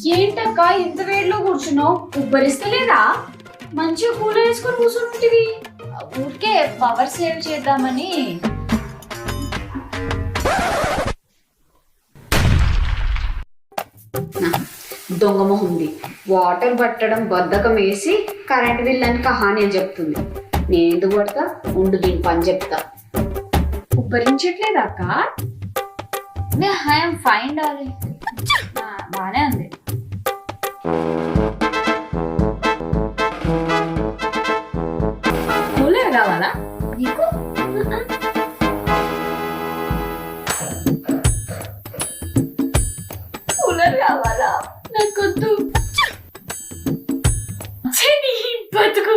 ఏంటక్క ఇంత వేడిలో కూర్చున్నావు? ఉబ్బరిస్తలేదా? మంచిగా కూలర్ వేసుకొని కూర్చుంటివి. ఊరికే పవర్ సేవ్ చేద్దామని. దొంగ మొహంది వాటర్ పట్టడం బద్ధకం వేసి కరెంట్ బిల్ అని కహాని అని చెప్తుంది. నేను ఎందుకు పడతా? ఉండు దీని పని చెప్తా. ఉబ్బరించట్లేదు అక్క? ఐఎమ్ ఫైన్ డార్లింగ్, బానే ఉంది. కూలర్ కావాలా నీకు? కూలర్ కావాలా? నాకొద్దు. బతుకు